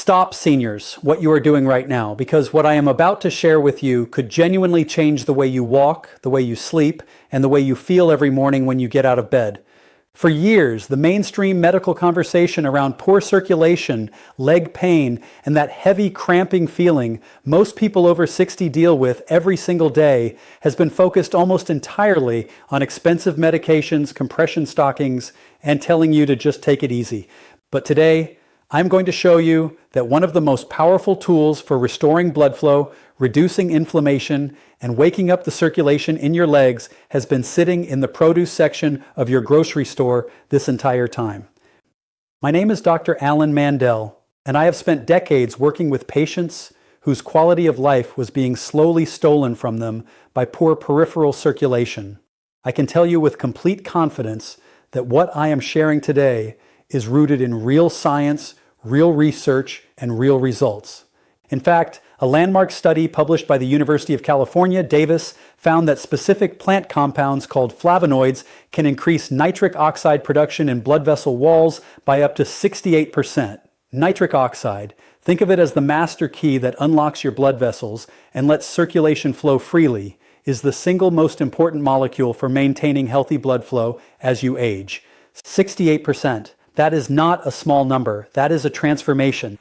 Stop, seniors, what you are doing right now, because what I am about to share with you could genuinely change the way you walk, the way you sleep, and the way you feel every morning when you get out of bed. For years, the mainstream medical conversation around poor circulation, leg pain, and that heavy cramping feeling most people over 60 deal with every single day has been focused almost entirely on expensive medications, compression stockings, and telling you to just take it easy. But today, I'm going to show you that one of the most powerful tools for restoring blood flow, reducing inflammation, and waking up the circulation in your legs has been sitting in the produce section of your grocery store this entire time. My name is Dr. Alan Mandell, and I have spent decades working with patients whose quality of life was being slowly stolen from them by poor peripheral circulation. I can tell you with complete confidence that what I am sharing today is rooted in real science, real research, and real results. In fact, a landmark study published by the University of California, Davis, found that specific plant compounds called flavonoids can increase nitric oxide production in blood vessel walls by up to 68%. Nitric oxide, think of it as the master key that unlocks your blood vessels and lets circulation flow freely, is the single most important molecule for maintaining healthy blood flow as you age. 68%. That is not a small number. That is a transformation.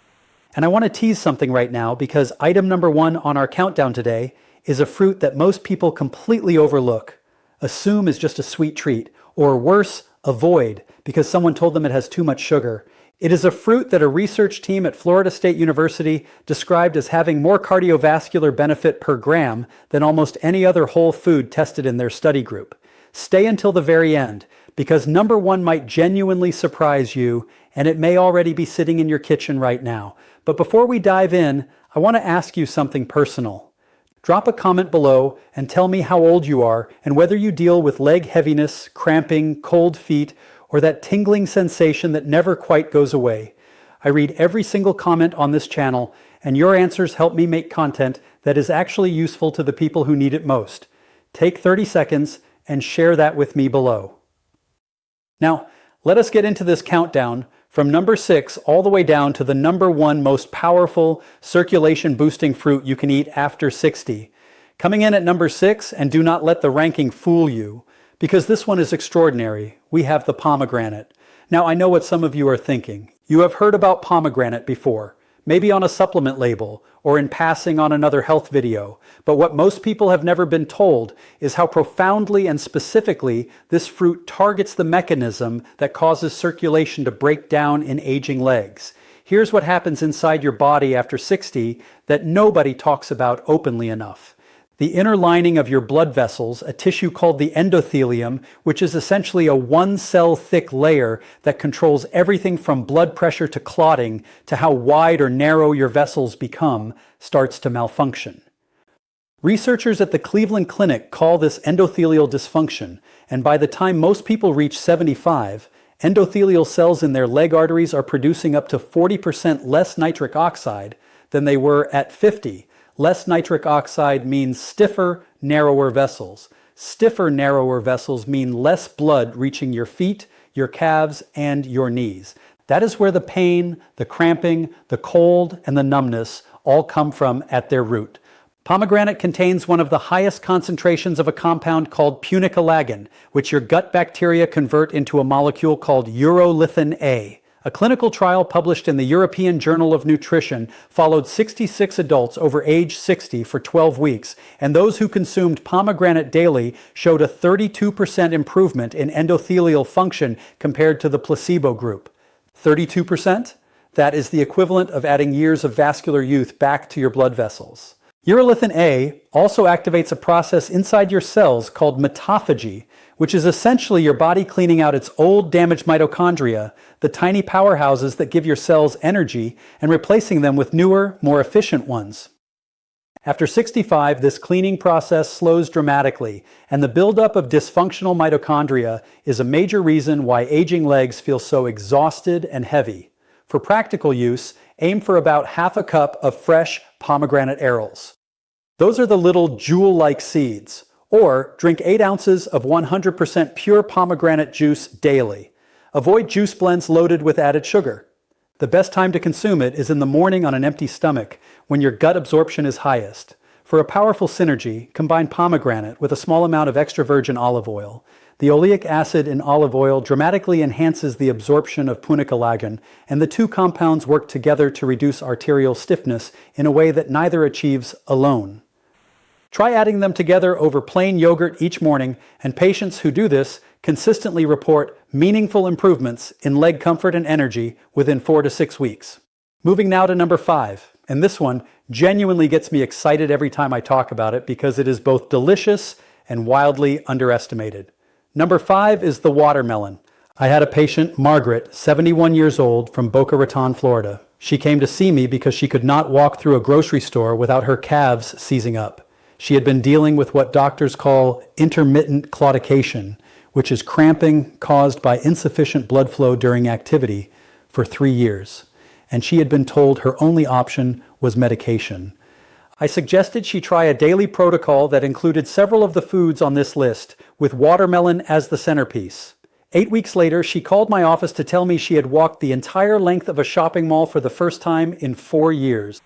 And I want to tease something right now because item number 1 on our countdown today is a fruit that most people completely overlook, assume is just a sweet treat, or worse, avoid because someone told them it has too much sugar. It is a fruit that a research team at Florida State University described as having more cardiovascular benefit per gram than almost any other whole food tested in their study group. Stay until the very end, because number 1 might genuinely surprise you, and it may already be sitting in your kitchen right now. But before we dive in, I want to ask you something personal. Drop a comment below and tell me how old you are and whether you deal with leg heaviness, cramping, cold feet, or that tingling sensation that never quite goes away. I read every single comment on this channel, and your answers help me make content that is actually useful to the people who need it most. Take 30 seconds and share that with me below. Now, let us get into this countdown from number 6 all the way down to the number 1 most powerful circulation boosting fruit you can eat after 60. Coming in at number 6, and do not let the ranking fool you, because this one is extraordinary. We have the pomegranate. Now, I know what some of you are thinking. You have heard about pomegranate before, maybe on a supplement label or in passing on another health video. But what most people have never been told is how profoundly and specifically this fruit targets the mechanism that causes circulation to break down in aging legs. Here's what happens inside your body after 60 that nobody talks about openly enough. The inner lining of your blood vessels, a tissue called the endothelium, which is essentially a one-cell thick layer that controls everything from blood pressure to clotting to how wide or narrow your vessels become, starts to malfunction. Researchers at the Cleveland Clinic call this endothelial dysfunction, and by the time most people reach 75, endothelial cells in their leg arteries are producing up to 40% less nitric oxide than they were at 50. Less nitric oxide means stiffer, narrower vessels. Stiffer, narrower vessels mean less blood reaching your feet, your calves, and your knees. That is where the pain, the cramping, the cold, and the numbness all come from at their root. Pomegranate contains one of the highest concentrations of a compound called punicalagin, which your gut bacteria convert into a molecule called urolithin A. A clinical trial published in the European Journal of Nutrition followed 66 adults over age 60 for 12 weeks, and those who consumed pomegranate daily showed a 32% improvement in endothelial function compared to the placebo group. 32%? That is the equivalent of adding years of vascular youth back to your blood vessels. Urolithin A also activates a process inside your cells called mitophagy, which is essentially your body cleaning out its old damaged mitochondria, the tiny powerhouses that give your cells energy, and replacing them with newer, more efficient ones. After 65, this cleaning process slows dramatically, and the buildup of dysfunctional mitochondria is a major reason why aging legs feel so exhausted and heavy. For practical use, aim for about half a cup of fresh pomegranate arils. Those are the little jewel-like seeds. Or drink 8 ounces of 100% pure pomegranate juice daily. Avoid juice blends loaded with added sugar. The best time to consume it is in the morning on an empty stomach, when your gut absorption is highest. For a powerful synergy, combine pomegranate with a small amount of extra virgin olive oil. The oleic acid in olive oil dramatically enhances the absorption of punicolagen, and the two compounds work together to reduce arterial stiffness in a way that neither achieves alone. Try adding them together over plain yogurt each morning, and patients who do this consistently report meaningful improvements in leg comfort and energy within 4 to 6 weeks. Moving now to number 5, and this one genuinely gets me excited every time I talk about it because it is both delicious and wildly underestimated. Number 5 is the watermelon. I had a patient, Margaret, 71 years old, from Boca Raton, Florida. She came to see me because she could not walk through a grocery store without her calves seizing up. She had been dealing with what doctors call intermittent claudication, which is cramping caused by insufficient blood flow during activity, for 3 years. And she had been told her only option was medication. I suggested she try a daily protocol that included several of the foods on this list, with watermelon as the centerpiece. 8 weeks later, she called my office to tell me she had walked the entire length of a shopping mall for the first time in 4 years.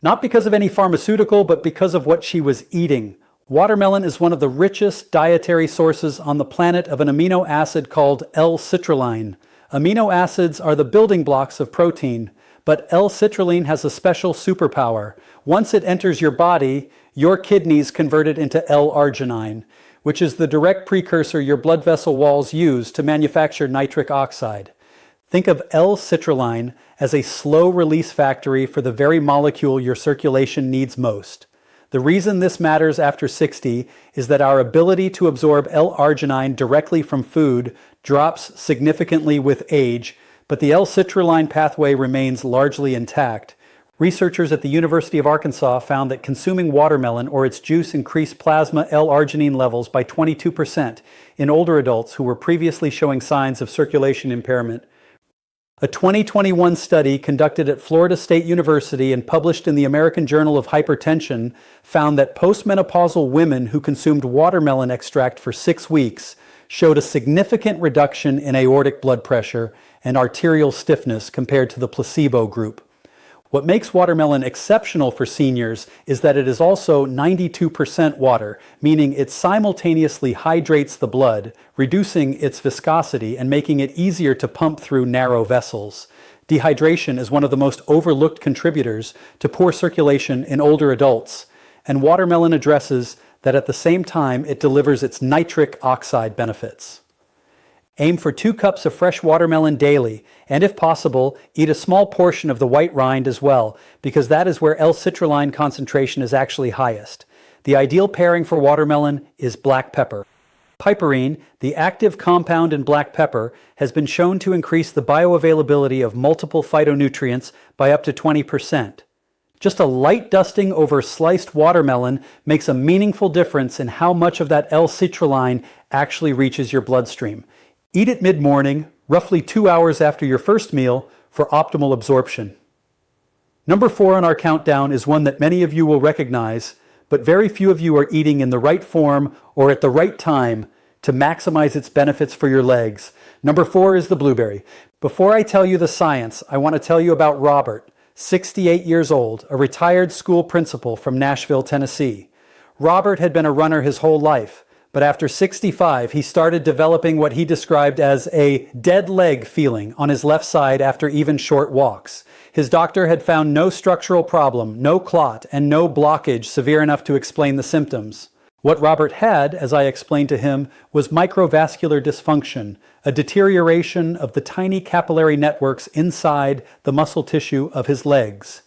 Not because of any pharmaceutical, but because of what she was eating. Watermelon is one of the richest dietary sources on the planet of an amino acid called L-citrulline. Amino acids are the building blocks of protein, but L-citrulline has a special superpower. Once it enters your body, your kidneys convert it into L-arginine, which is the direct precursor your blood vessel walls use to manufacture nitric oxide. Think of L-citrulline as a slow-release factory for the very molecule your circulation needs most. The reason this matters after 60 is that our ability to absorb L-arginine directly from food drops significantly with age, but the L-citrulline pathway remains largely intact. Researchers at the University of Arkansas found that consuming watermelon or its juice increased plasma L-arginine levels by 22% in older adults who were previously showing signs of circulation impairment. A 2021 study conducted at Florida State University and published in the American Journal of Hypertension found that postmenopausal women who consumed watermelon extract for 6 weeks showed a significant reduction in aortic blood pressure and arterial stiffness compared to the placebo group. What makes watermelon exceptional for seniors is that it is also 92% water, meaning it simultaneously hydrates the blood, reducing its viscosity and making it easier to pump through narrow vessels. Dehydration is one of the most overlooked contributors to poor circulation in older adults, and watermelon addresses that at the same time it delivers its nitric oxide benefits. Aim for 2 cups of fresh watermelon daily, and if possible, eat a small portion of the white rind as well, because that is where L-citrulline concentration is actually highest. The ideal pairing for watermelon is black pepper. Piperine, the active compound in black pepper, has been shown to increase the bioavailability of multiple phytonutrients by up to 20%. Just a light dusting over sliced watermelon makes a meaningful difference in how much of that L-citrulline actually reaches your bloodstream. Eat it mid-morning, roughly 2 hours after your first meal, for optimal absorption. Number 4 on our countdown is one that many of you will recognize, but very few of you are eating in the right form or at the right time to maximize its benefits for your legs. Number 4 is the blueberry. Before I tell you the science, I want to tell you about Robert, 68 years old, a retired school principal from Nashville, Tennessee. Robert had been a runner his whole life. But after 65, he started developing what he described as a dead leg feeling on his left side after even short walks. His doctor had found no structural problem, no clot, and no blockage severe enough to explain the symptoms. What Robert had, as I explained to him, was microvascular dysfunction, a deterioration of the tiny capillary networks inside the muscle tissue of his legs.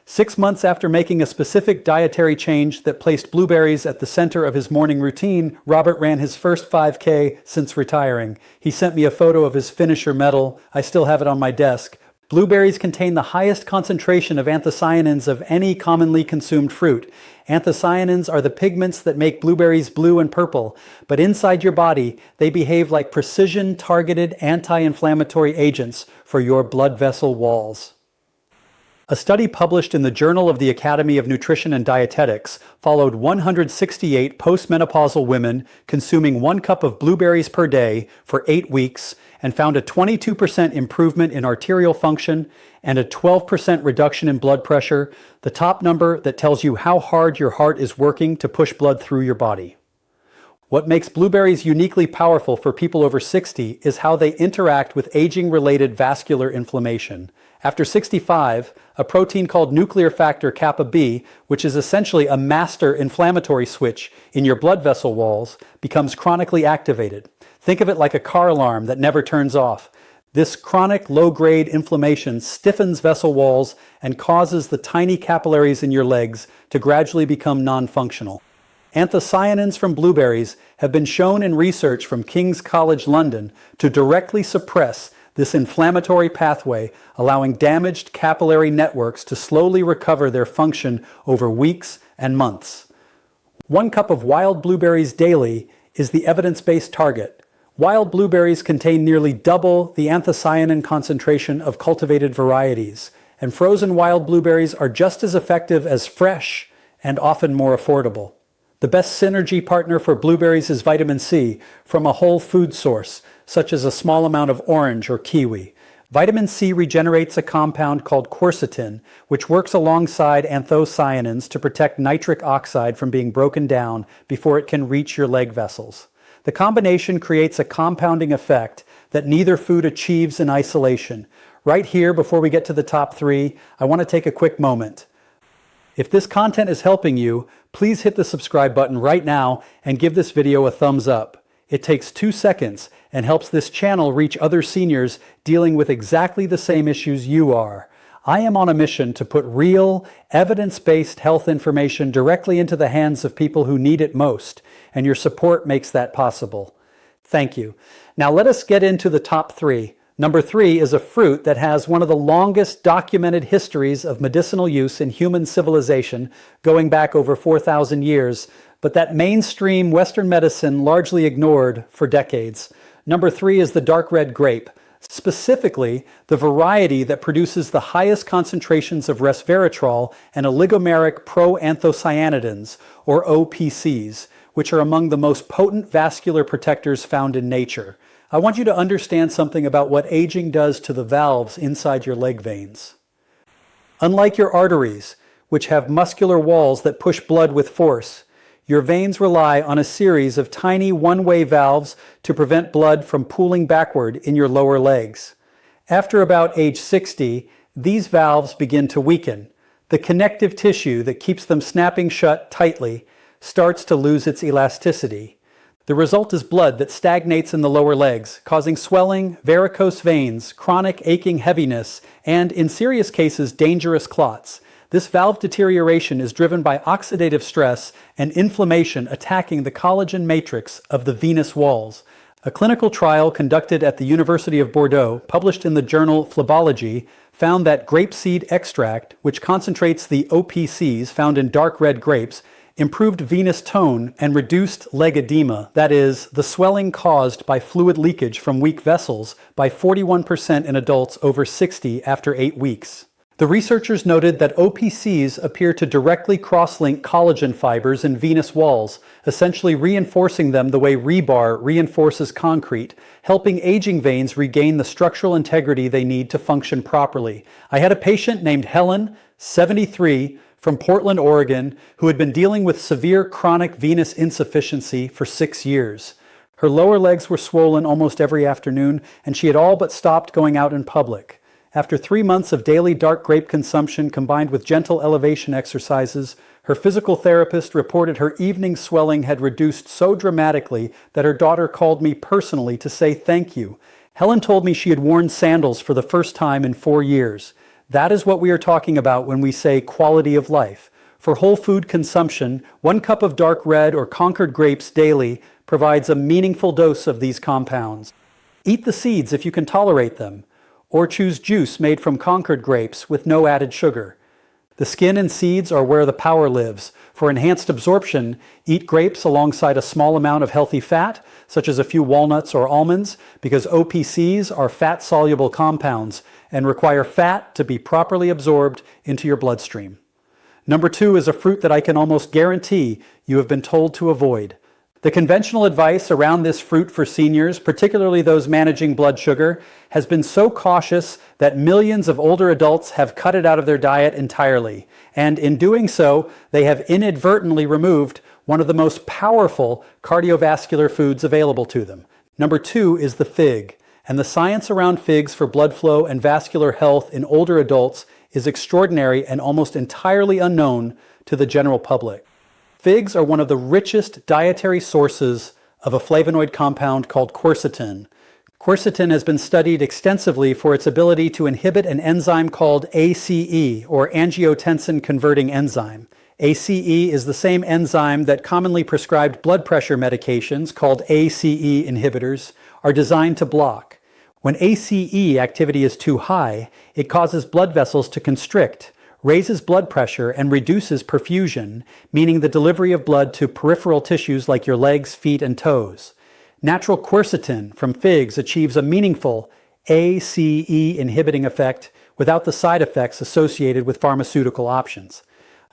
6 months after making a specific dietary change that placed blueberries at the center of his morning routine, Robert ran his first 5K since retiring. He sent me a photo of his finisher medal. I still have it on my desk. Blueberries contain the highest concentration of anthocyanins of any commonly consumed fruit. Anthocyanins are the pigments that make blueberries blue and purple, but inside your body, they behave like precision-targeted anti-inflammatory agents for your blood vessel walls. A study published in the Journal of the Academy of Nutrition and Dietetics followed 168 postmenopausal women consuming 1 cup of blueberries per day for 8 weeks and found a 22% improvement in arterial function and a 12% reduction in blood pressure, the top number that tells you how hard your heart is working to push blood through your body. What makes blueberries uniquely powerful for people over 60 is how they interact with aging-related vascular inflammation. After 65, a protein called nuclear factor kappa B, which is essentially a master inflammatory switch in your blood vessel walls, becomes chronically activated. Think of it like a car alarm that never turns off. This chronic low-grade inflammation stiffens vessel walls and causes the tiny capillaries in your legs to gradually become non-functional. Anthocyanins from blueberries have been shown in research from King's College London to directly suppress this inflammatory pathway, allowing damaged capillary networks to slowly recover their function over weeks and months. 1 cup of wild blueberries daily is the evidence-based target. Wild blueberries contain nearly double the anthocyanin concentration of cultivated varieties, and frozen wild blueberries are just as effective as fresh and often more affordable. The best synergy partner for blueberries is vitamin C from a whole food source, such as a small amount of orange or kiwi. Vitamin C regenerates a compound called quercetin, which works alongside anthocyanins to protect nitric oxide from being broken down before it can reach your leg vessels. The combination creates a compounding effect that neither food achieves in isolation. Right here, before we get to the top 3, I want to take a quick moment. If this content is helping you, please hit the subscribe button right now and give this video a thumbs up. It takes 2 seconds and helps this channel reach other seniors dealing with exactly the same issues you are. I am on a mission to put real, evidence-based health information directly into the hands of people who need it most, and your support makes that possible. Thank you. Now let us get into the top 3. Number 3 is a fruit that has one of the longest documented histories of medicinal use in human civilization, going back over 4,000 years, but that mainstream Western medicine largely ignored for decades. Number 3 is the dark red grape, specifically the variety that produces the highest concentrations of resveratrol and oligomeric proanthocyanidins, or OPCs, which are among the most potent vascular protectors found in nature. I want you to understand something about what aging does to the valves inside your leg veins. Unlike your arteries, which have muscular walls that push blood with force, your veins rely on a series of tiny one-way valves to prevent blood from pooling backward in your lower legs. After about age 60, these valves begin to weaken. The connective tissue that keeps them snapping shut tightly starts to lose its elasticity. The result is blood that stagnates in the lower legs, causing swelling, varicose veins, chronic aching heaviness, and, in serious cases, dangerous clots. This valve deterioration is driven by oxidative stress and inflammation attacking the collagen matrix of the venous walls. A clinical trial conducted at the University of Bordeaux, published in the journal Phlebology, found that grapeseed extract, which concentrates the OPCs found in dark red grapes, improved venous tone and reduced leg edema, that is, the swelling caused by fluid leakage from weak vessels, by 41% in adults over 60 after 8 weeks. The researchers noted that OPCs appear to directly cross-link collagen fibers in venous walls, essentially reinforcing them the way rebar reinforces concrete, helping aging veins regain the structural integrity they need to function properly. I had a patient named Helen, 73, from Portland, Oregon, who had been dealing with severe chronic venous insufficiency for 6 years. Her lower legs were swollen almost every afternoon, and she had all but stopped going out in public. After 3 months of daily dark grape consumption combined with gentle elevation exercises, her physical therapist reported her evening swelling had reduced so dramatically that her daughter called me personally to say thank you. Helen told me she had worn sandals for the first time in 4 years. That is what we are talking about when we say quality of life. For whole food consumption, 1 cup of dark red or Concord grapes daily provides a meaningful dose of these compounds. Eat the seeds if you can tolerate them, or choose juice made from Concord grapes with no added sugar. The skin and seeds are where the power lives. For enhanced absorption, eat grapes alongside a small amount of healthy fat, such as a few walnuts or almonds, because OPCs are fat-soluble compounds and require fat to be properly absorbed into your bloodstream. Number 2 is a fruit that I can almost guarantee you have been told to avoid. The conventional advice around this fruit for seniors, particularly those managing blood sugar, has been so cautious that millions of older adults have cut it out of their diet entirely. And in doing so, they have inadvertently removed one of the most powerful cardiovascular foods available to them. Number 2 is the fig. And the science around figs for blood flow and vascular health in older adults is extraordinary and almost entirely unknown to the general public. Figs are one of the richest dietary sources of a flavonoid compound called quercetin. Quercetin has been studied extensively for its ability to inhibit an enzyme called ACE, or angiotensin-converting enzyme. ACE is the same enzyme that commonly prescribed blood pressure medications, called ACE inhibitors, are designed to block. When ACE activity is too high, it causes blood vessels to constrict, raises blood pressure, and reduces perfusion, meaning the delivery of blood to peripheral tissues like your legs, feet, and toes. Natural quercetin from figs achieves a meaningful ACE inhibiting effect without the side effects associated with pharmaceutical options.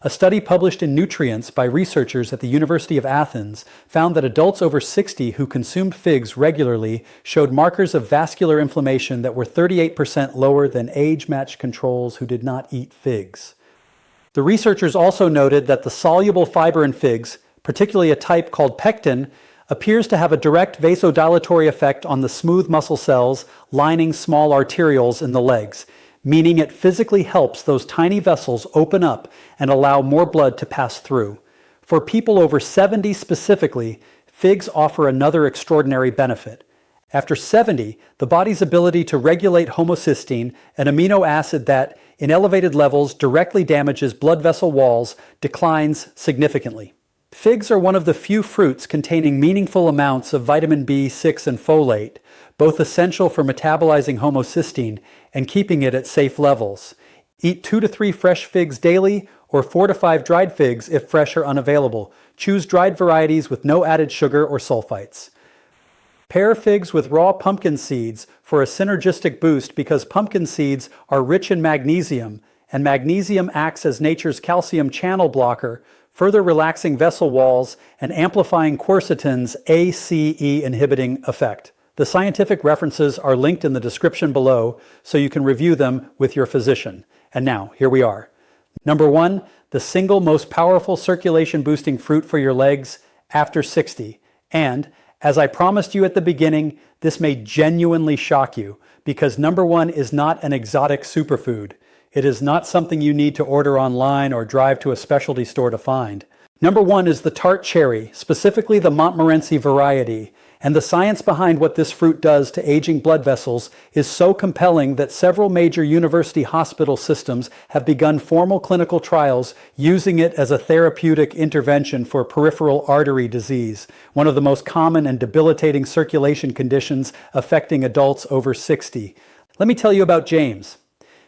A study published in Nutrients by researchers at the University of Athens found that adults over 60 who consumed figs regularly showed markers of vascular inflammation that were 38% lower than age-matched controls who did not eat figs. The researchers also noted that the soluble fiber in figs, particularly a type called pectin, appears to have a direct vasodilatory effect on the smooth muscle cells lining small arterioles in the legs, meaning it physically helps those tiny vessels open up and allow more blood to pass through. For people over 70 specifically, figs offer another extraordinary benefit. After 70, the body's ability to regulate homocysteine, an amino acid that, in elevated levels, directly damages blood vessel walls, declines significantly. Figs are one of the few fruits containing meaningful amounts of vitamin B6 and folate, both essential for metabolizing homocysteine and keeping it at safe levels. Eat 2 to 3 fresh figs daily or 4 to 5 dried figs if fresh are unavailable. Choose dried varieties with no added sugar or sulfites. Pair figs with raw pumpkin seeds for a synergistic boost because pumpkin seeds are rich in magnesium, and magnesium acts as nature's calcium channel blocker, further relaxing vessel walls and amplifying quercetin's ACE inhibiting effect. The scientific references are linked in the description below, so you can review them with your physician. And now, here we are. Number 1, the single most powerful circulation-boosting fruit for your legs after 60. And, as I promised you at the beginning, this may genuinely shock you, because number 1 is not an exotic superfood. It is not something you need to order online or drive to a specialty store to find. Number 1 is the Tart cherry, specifically the Montmorency variety. And the science behind what this fruit does to aging blood vessels is so compelling that several major university hospital systems have begun formal clinical trials using it as a therapeutic intervention for peripheral artery disease, one of the most common and debilitating circulation conditions affecting adults over 60. Let me tell you about James.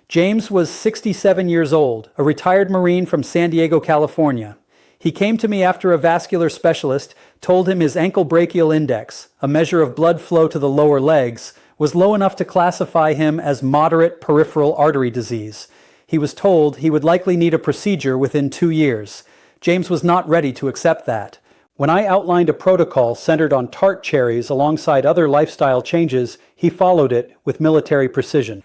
James was 67 years old, a retired Marine from San Diego, California. He came to me after a vascular specialist told him his ankle brachial index, a measure of blood flow to the lower legs, was low enough to classify him as moderate peripheral artery disease. He was told he would likely need a procedure within 2 years. James was not ready to accept that. When I outlined a protocol centered on Tart cherries alongside other lifestyle changes, he followed it with military precision.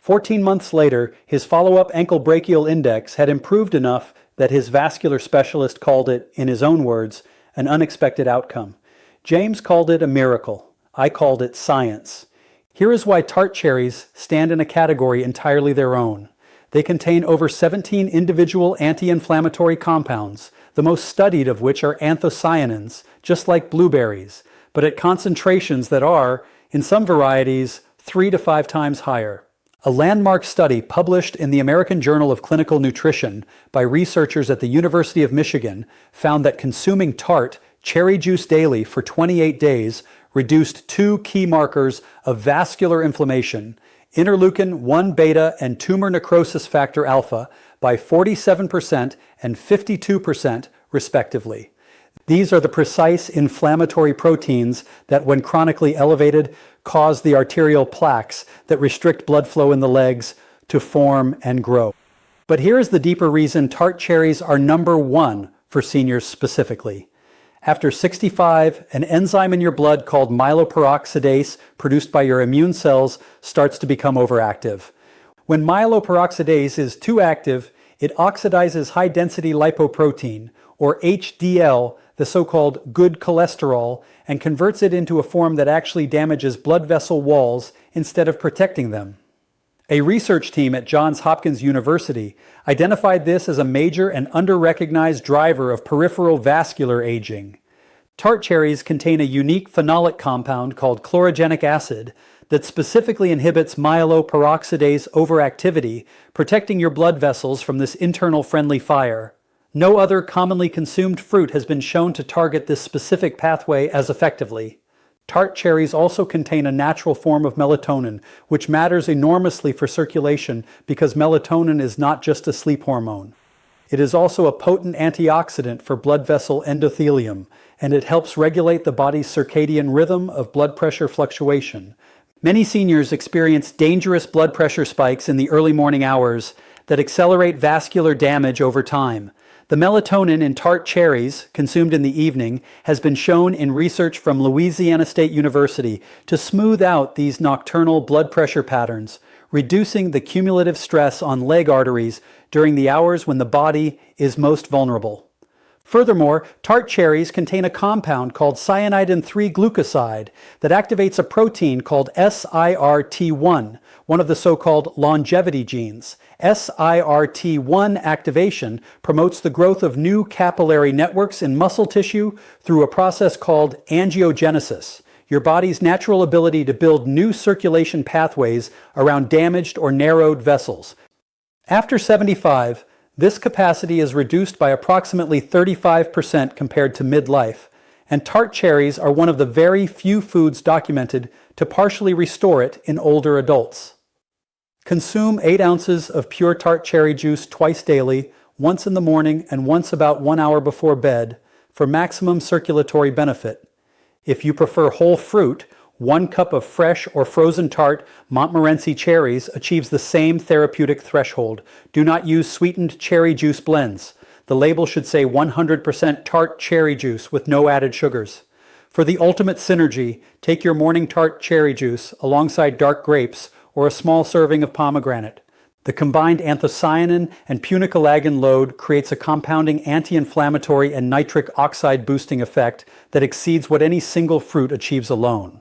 14 months later, his follow-up ankle brachial index had improved enough that his vascular specialist called it, in his own words, an unexpected outcome. James called it a miracle. I called it science. Here is why Tart cherries stand in a category entirely their own. They contain over 17 individual anti-inflammatory compounds, the most studied of which are anthocyanins, just like blueberries, but at concentrations that are, in some varieties, 3 to 5 times higher. A landmark study published in the American Journal of Clinical Nutrition by researchers at the University of Michigan found that consuming Tart cherry juice daily for 28 days reduced 2 key markers of vascular inflammation, interleukin-1 beta and tumor necrosis factor alpha, by 47% and 52% respectively. These are the precise inflammatory proteins that, when chronically elevated, cause the arterial plaques that restrict blood flow in the legs to form and grow. But here is the deeper reason tart cherries are number one for seniors specifically. After 65, an enzyme in your blood called myeloperoxidase, produced by your immune cells, starts to become overactive. When myeloperoxidase is too active, it oxidizes high-density lipoprotein, or HDL, the so-called good cholesterol, and converts it into a form that actually damages blood vessel walls instead of protecting them. A research team at Johns Hopkins University identified this as a major and under-recognized driver of peripheral vascular aging. Tart cherries contain a unique phenolic compound called chlorogenic acid that specifically inhibits myeloperoxidase overactivity, protecting your blood vessels from this internal friendly fire. No other commonly consumed fruit has been shown to target this specific pathway as effectively. Tart cherries also contain a natural form of melatonin, which matters enormously for circulation because melatonin is not just a sleep hormone. It is also a potent antioxidant for blood vessel endothelium, and it helps regulate the body's circadian rhythm of blood pressure fluctuation. Many seniors experience dangerous blood pressure spikes in the early morning hours that accelerate vascular damage over time. The melatonin in tart cherries, consumed in the evening, has been shown in research from Louisiana State University to smooth out these nocturnal blood pressure patterns, reducing the cumulative stress on leg arteries during the hours when the body is most vulnerable. Furthermore, tart cherries contain a compound called cyanidin-3-glucoside that activates a protein called SIRT1, one of the so-called longevity genes. SIRT1 activation promotes the growth of new capillary networks in muscle tissue through a process called angiogenesis, your body's natural ability to build new circulation pathways around damaged or narrowed vessels. After 75, this capacity is reduced by approximately 35% compared to midlife, and tart cherries are one of the very few foods documented to partially restore it in older adults. Consume 8 ounces of pure tart cherry juice twice daily, once in the morning and once about 1 hour before bed, for maximum circulatory benefit. If you prefer whole fruit, 1 cup of fresh or frozen tart Montmorency cherries achieves the same therapeutic threshold. Do not use sweetened cherry juice blends. The label should say 100% tart cherry juice with no added sugars. For the ultimate synergy, take your morning tart cherry juice alongside dark grapes or a small serving of pomegranate. The combined anthocyanin and punicalagin load creates a compounding anti-inflammatory and nitric oxide boosting effect that exceeds what any single fruit achieves alone.